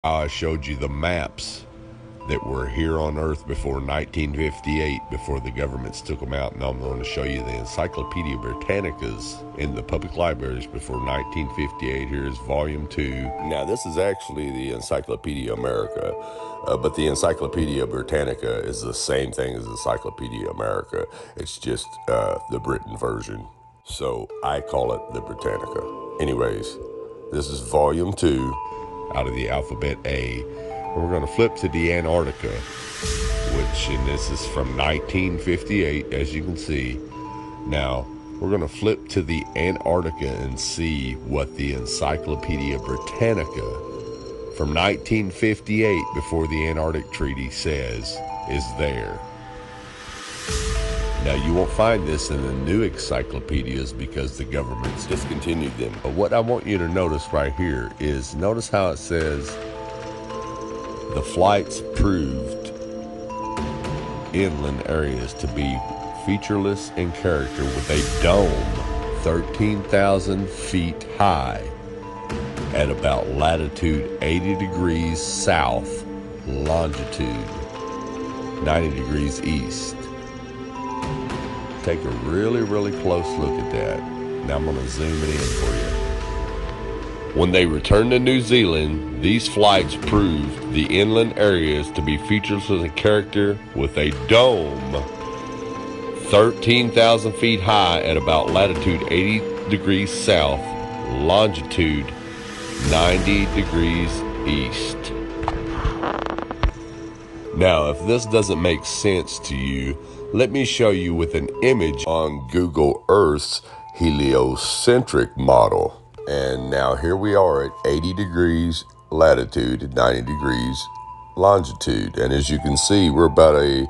I showed you the maps that were here on Earth before 1958, before the governments took them out. And I'm going to show you the Encyclopedia Britannicas in the public libraries before 1958. Here's volume 2. Now, this is actually the Encyclopedia America, but the Encyclopedia Britannica is the same thing as Encyclopedia America. It's just the Britain version. So I call it the Britannica. Anyways, this is volume 2 out of the alphabet A. We're going to flip to the Antarctica, and this is from 1958, as you can see. Now, we're going to flip to the Antarctica and see what the Encyclopedia Britannica from 1958, before the Antarctic Treaty, says is there. Now, you won't find this in the new encyclopedias because the government's discontinued them. But what I want you to notice right here is, notice how it says the flights proved inland areas to be featureless in character, with a dome 13,000 feet high at about latitude 80 degrees south, longitude 90 degrees east. Take a really, really close look at that. Now I'm going to zoom it in for you. When they returned to New Zealand, these flights proved the inland areas to be featureless in character, with a dome 13,000 feet high at about latitude 80 degrees south, longitude 90 degrees east. Now, if this doesn't make sense to you, let me show you with an image on Google Earth's heliocentric model. And now here we are at 80 degrees latitude and 90 degrees longitude. And as you can see, we're about a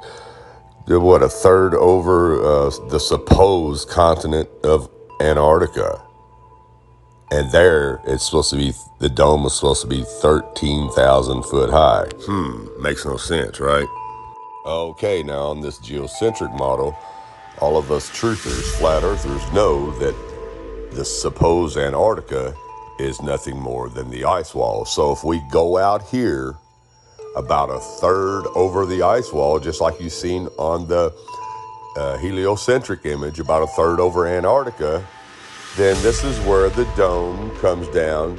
third over the supposed continent of Antarctica. And there, it's supposed to be, the dome is supposed to be 13,000 foot high. Makes no sense, right? Okay, now on this geocentric model, all of us truthers, flat earthers, know that the supposed Antarctica is nothing more than the ice wall. So if we go out here about a third over the ice wall, just like you've seen on the heliocentric image, about a third over Antarctica, then this is where the dome comes down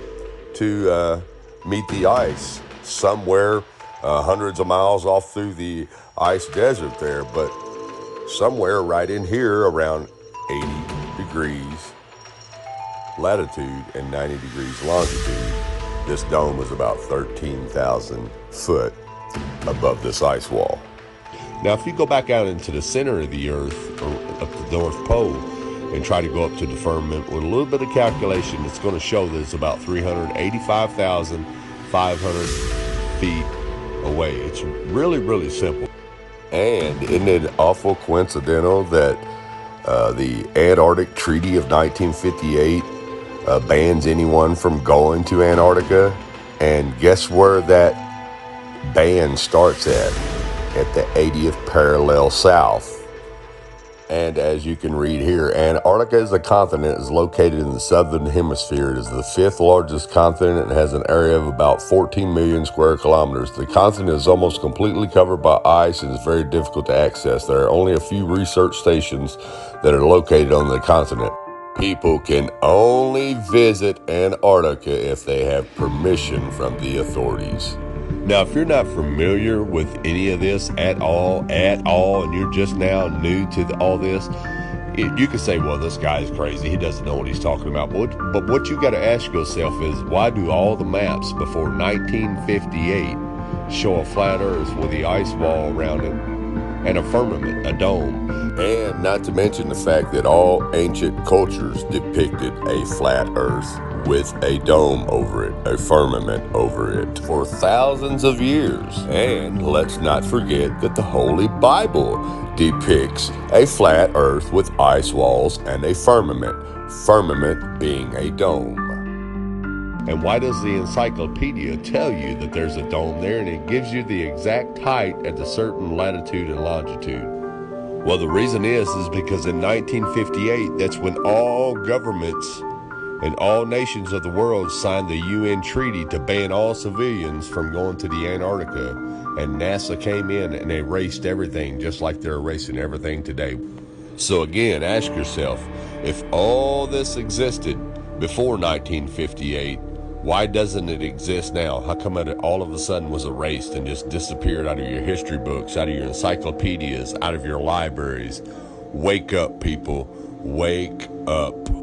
to meet the ice, somewhere hundreds of miles off through the ice desert there, but somewhere right in here around 80 degrees latitude and 90 degrees longitude, this dome is about 13,000 foot above this ice wall. Now, if you go back out into the center of the Earth, or up the North Pole, and try to go up to the firmament with a little bit of calculation, it's going to show that it's about 385,500 feet away. It's really, really simple. And isn't it awful coincidental that the Antarctic Treaty of 1958 bans anyone from going to Antarctica? And guess where that ban starts at? At the 80th parallel south. And as you can read here, Antarctica is a continent, is located in the southern hemisphere. It is the 5th largest continent and has an area of about 14 million square kilometers. The continent is almost completely covered by ice and is very difficult to access. There are only a few research stations that are located on the continent. People can only visit Antarctica if they have permission from the authorities. Now, if you're not familiar with any of this at all, and you're just now new to all this, you can say, well, this guy's crazy. He doesn't know what he's talking about. But what you got to ask yourself is, why do all the maps before 1958 show a flat Earth with the ice wall around it and a firmament, a dome? And not to mention the fact that all ancient cultures depicted a flat Earth with a dome over it, a firmament over it, for thousands of years. And let's not forget that the Holy Bible depicts a flat Earth with ice walls and a firmament being a dome. And why does the encyclopedia tell you that there's a dome there, and it gives you the exact height at a certain latitude and longitude? Well, the reason is because in 1958, that's when all governments And all nations of the world signed the UN treaty to ban all civilians from going to the Antarctica. And NASA came in and erased everything, just like they're erasing everything today. So again, ask yourself, if all this existed before 1958, why doesn't it exist now? How come it all of a sudden was erased and just disappeared out of your history books, out of your encyclopedias, out of your libraries? Wake up, people. Wake up.